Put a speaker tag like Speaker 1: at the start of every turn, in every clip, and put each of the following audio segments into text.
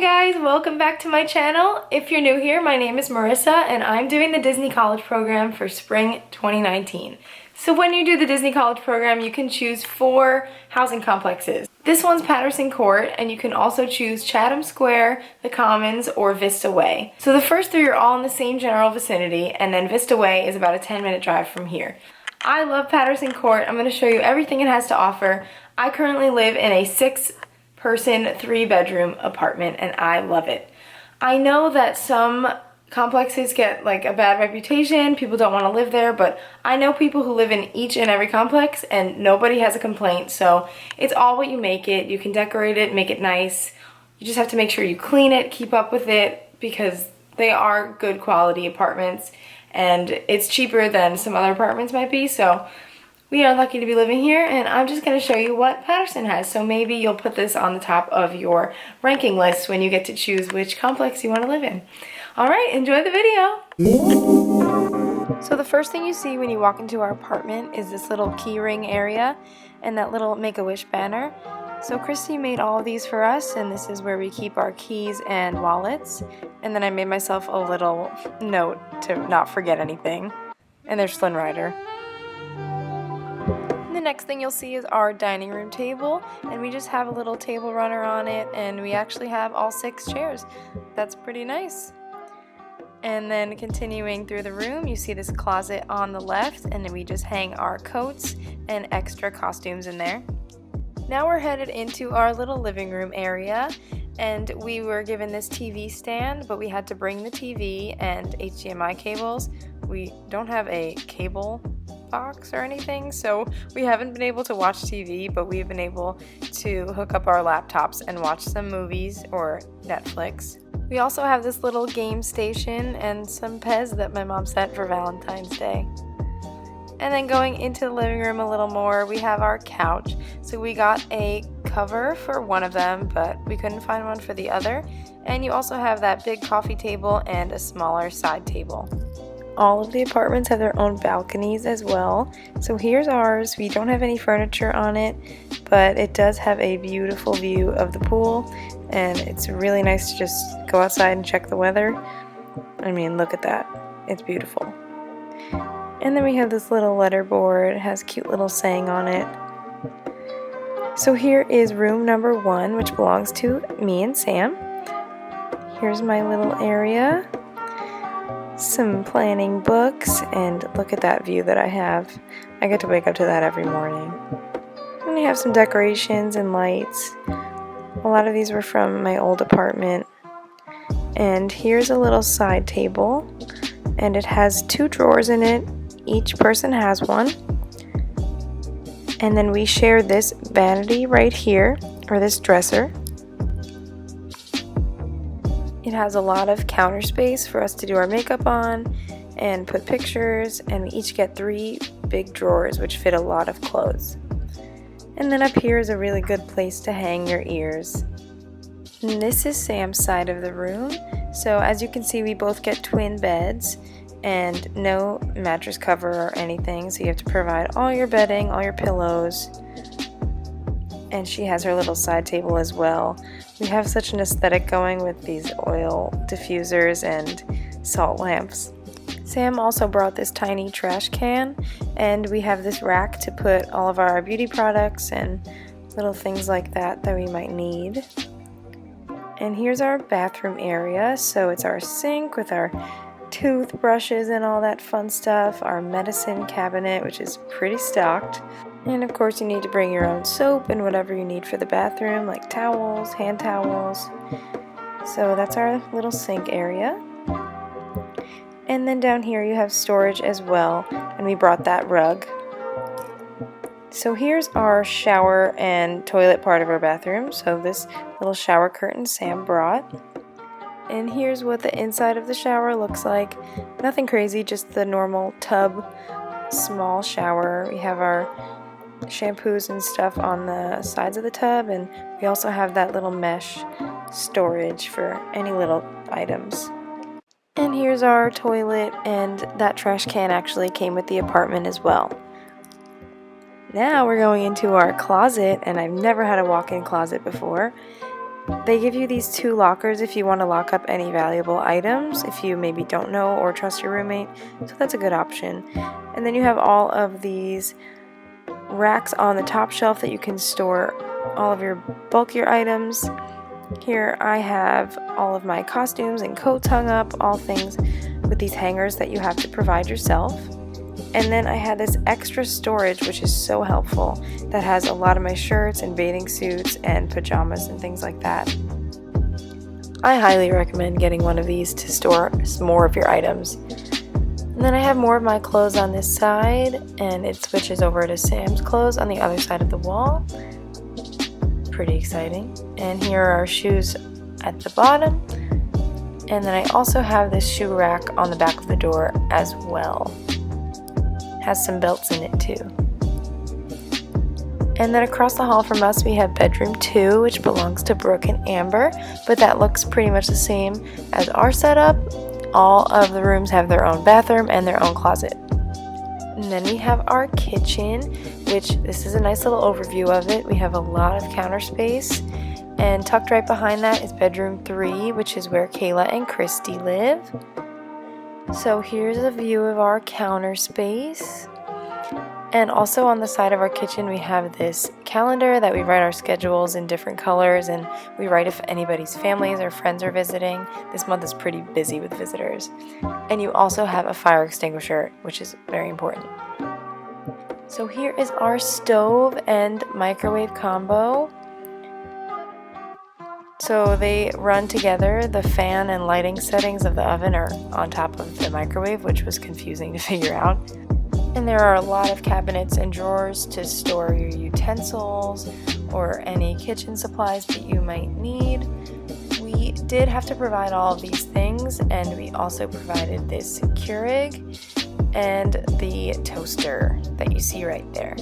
Speaker 1: guys, welcome back to my channel. If you're new here, my name is Marissa and I'm doing the Disney College program for spring 2019. So when you do the Disney College program, you can choose 4 housing complexes. This one's Patterson Court, and you can also choose Chatham Square, the Commons, or Vista Way. So the first 3 are all in the same general vicinity, and then Vista Way is about a 10-minute drive from here. I love Patterson Court. I'm going to show you everything it has to offer. I currently live in a 6-person, 3-bedroom apartment, and I love it. I know that some complexes get like a bad reputation, people don't want to live there, but I know people who live in each and every complex and nobody has a complaint. So it's all what you make it. You can decorate it, make it nice. You just have to make sure you clean it, keep up with it, because they are good quality apartments and it's cheaper than some other apartments might be. So we are lucky to be living here, and I'm just going to show you what Patterson has. So maybe you'll put this on the top of your ranking list when you get to choose which complex you want to live in. Alright, enjoy the video! So the first thing you see when you walk into our apartment is this little key ring area and that little Make-A-Wish banner. So Christy made all of these for us, and this is where we keep our keys and wallets. And then I made myself a little note to not forget anything. And there's Flynn Rider. The next thing you'll see is our dining room table, and we just have a little table runner on it, and we actually have all 6 chairs. That's pretty nice. And then continuing through the room, you see this closet on the left, and then we just hang our coats and extra costumes in there. Now we're headed into our little living room area, and we were given this TV stand, but we had to bring the TV and HDMI cables. We don't have a cable box or anything, so we haven't been able to watch TV, but we've been able to hook up our laptops and watch some movies or Netflix. We also have this little game station and some Pez that my mom sent for Valentine's Day. And then going into the living room a little more, we have our couch. So we got a cover for one of them, but we couldn't find one for the other. And you also have that big coffee table and a smaller side table. All of the apartments have their own balconies as well. So here's ours. We don't have any furniture on it, but it does have a beautiful view of the pool, and it's really nice to just go outside and check the weather. I mean, look at that. It's beautiful. And then we have this little letter board. It has a cute little saying on it. So here is room number 1, which belongs to me and Sam. Here's my little area. Some planning books, and look at that view that I have. I get to wake up to that every morning. And we have some decorations and lights. A lot of these were from my old apartment. And here's a little side table, and it has 2 drawers in it. Each person has one. And then we share this vanity right here, or this dresser. It has a lot of counter space for us to do our makeup on and put pictures, and we each get 3 big drawers which fit a lot of clothes. And then up here is a really good place to hang your ears. And this is Sam's side of the room. So as you can see, we both get twin beds and no mattress cover or anything, so you have to provide all your bedding, all your pillows. And she has her little side table as well. We have such an aesthetic going with these oil diffusers and salt lamps. Sam also brought this tiny trash can, and we have this rack to put all of our beauty products and little things like that we might need. And here's our bathroom area. So it's our sink with our toothbrushes and all that fun stuff, our medicine cabinet, which is pretty stocked. And of course you need to bring your own soap and whatever you need for the bathroom, like towels, hand towels. So that's our little sink area. And then down here you have storage as well, and we brought that rug. So here's our shower and toilet part of our bathroom. So this little shower curtain Sam brought. And here's what the inside of the shower looks like. Nothing crazy, just the normal tub, small shower. We have our shampoos and stuff on the sides of the tub, and we also have that little mesh storage for any little items. And here's our toilet, and that trash can actually came with the apartment as well. Now we're going into our closet, and I've never had a walk-in closet before. They give you these 2 lockers if you want to lock up any valuable items, if you maybe don't know or trust your roommate, so that's a good option. And then you have all of these racks on the top shelf that you can store all of your bulkier items. Here I have all of my costumes and coats hung up, all things with these hangers that you have to provide yourself. And then I had this extra storage, which is so helpful, that has a lot of my shirts and bathing suits and pajamas and things like that. I highly recommend getting one of these to store some more of your items. And then I have more of my clothes on this side, and it switches over to Sam's clothes on the other side of the wall. Pretty exciting. And here are our shoes at the bottom. And then I also have this shoe rack on the back of the door as well. Has some belts in it too. And then across the hall from us we have bedroom 2, which belongs to Brooke and Amber, but that looks pretty much the same as our setup. All of the rooms have their own bathroom and their own closet. And then we have our kitchen, which this is a nice little overview of it. We have a lot of counter space, and tucked right behind that is bedroom 3, which is where Kayla and Christy live. So here's a view of our counter space. And also on the side of our kitchen we have this calendar that we write our schedules in different colors, and we write if anybody's families or friends are visiting. This month is pretty busy with visitors. And you also have a fire extinguisher, which is very important. So here is our stove and microwave combo. So they run together. The fan and lighting settings of the oven are on top of the microwave, which was confusing to figure out. And there are a lot of cabinets and drawers to store your utensils or any kitchen supplies that you might need. We did have to provide all of these things, and we also provided this Keurig and the toaster that you see right there.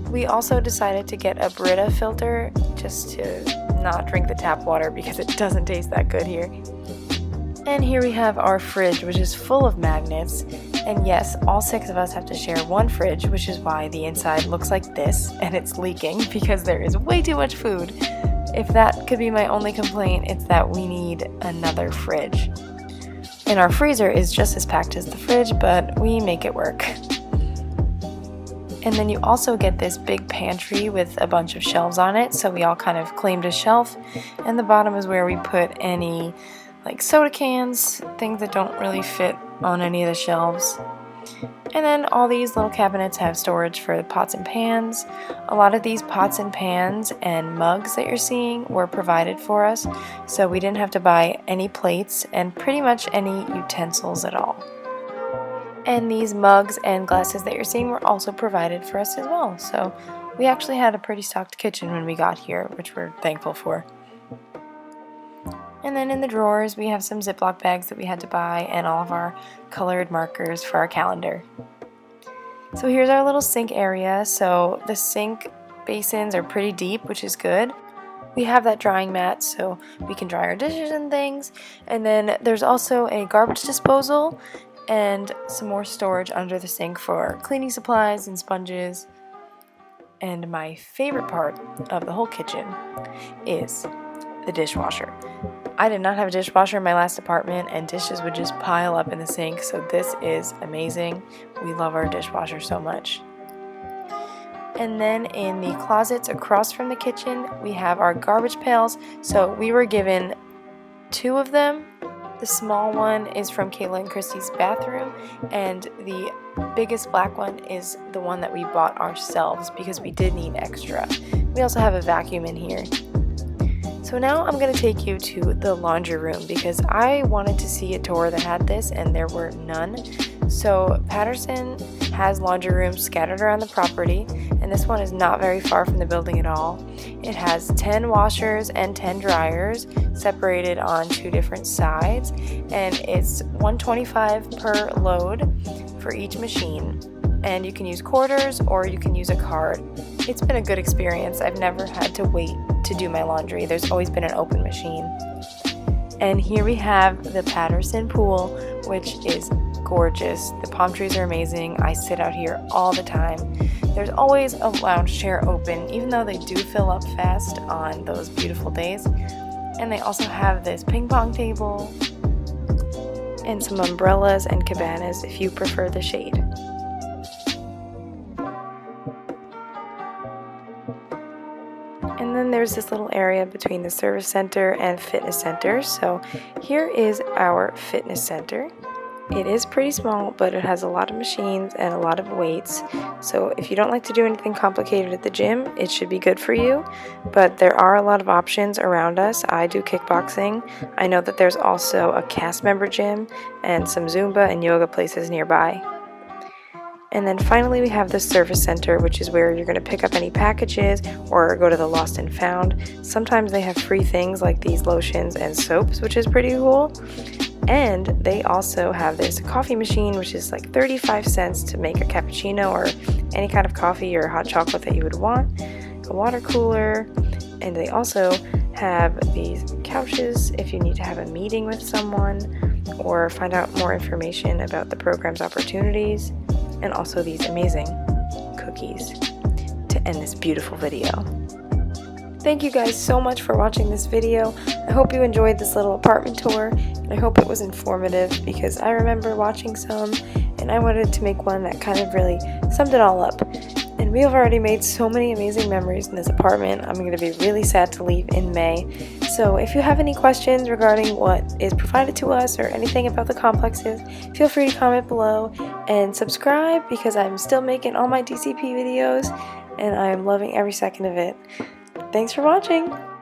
Speaker 1: We also decided to get a Brita filter just to not drink the tap water because it doesn't taste that good here. And here we have our fridge, which is full of magnets. And yes, all 6 of us have to share one fridge, which is why the inside looks like this and it's leaking because there is way too much food. If that could be my only complaint, it's that we need another fridge. And our freezer is just as packed as the fridge, but we make it work. And then you also get this big pantry with a bunch of shelves on it, so we all kind of claimed a shelf. And the bottom is where we put any like soda cans, things that don't really fit on any of the shelves. And then all these little cabinets have storage for pots and pans. A lot of these pots and pans and mugs that you're seeing were provided for us, so we didn't have to buy any plates and pretty much any utensils at all. And these mugs and glasses that you're seeing were also provided for us as well. So we actually had a pretty stocked kitchen when we got here, which we're thankful for. And then in the drawers we have some Ziploc bags that we had to buy and all of our colored markers for our calendar. So here's our little sink area. So the sink basins are pretty deep, which is good. We have that drying mat so we can dry our dishes and things. And then there's also a garbage disposal and some more storage under the sink for cleaning supplies and sponges. And my favorite part of the whole kitchen is the dishwasher. I did not have a dishwasher in my last apartment, and dishes would just pile up in the sink, so this is amazing. We love our dishwasher so much. And then in the closets across from the kitchen, we have our garbage pails. So we were given 2 of them. The small one is from Kayla and Christy's bathroom, and the biggest black one is the one that we bought ourselves because we did need extra. We also have a vacuum in here. So now I'm going to take you to the laundry room because I wanted to see a tour that had this and there were none. So Patterson has laundry rooms scattered around the property, and this one is not very far from the building at all. It has 10 washers and 10 dryers separated on 2 different sides, and it's $125 per load for each machine. And you can use quarters or you can use a card. It's been a good experience. I've never had to wait to do my laundry. There's always been an open machine. And here we have the Patterson pool, which is gorgeous. The palm trees are amazing. I sit out here all the time. There's always a lounge chair open, even though they do fill up fast on those beautiful days. And they also have this ping pong table and some umbrellas and cabanas if you prefer the shade. And then there's this little area between the service center and fitness center. So here is our fitness center. It is pretty small, but it has a lot of machines and a lot of weights. So if you don't like to do anything complicated at the gym, it should be good for you. But there are a lot of options around us. I do kickboxing. I know that there's also a cast member gym and some Zumba and yoga places nearby. And then finally we have the service center, which is where you're going to pick up any packages or go to the lost and found. Sometimes they have free things like these lotions and soaps, which is pretty cool. And they also have this coffee machine, which is like 35 cents to make a cappuccino or any kind of coffee or hot chocolate that you would want. A water cooler, and they also have these couches if you need to have a meeting with someone or find out more information about the program's opportunities, and also these amazing cookies to end this beautiful video. Thank you guys so much for watching this video. I hope you enjoyed this little apartment tour, and I hope it was informative because I remember watching some and I wanted to make one that kind of really summed it all up. And we have already made so many amazing memories in this apartment. I'm going to be really sad to leave in May. So if you have any questions regarding what is provided to us or anything about the complexes, feel free to comment below and subscribe because I'm still making all my DCP videos and I'm loving every second of it. Thanks for watching!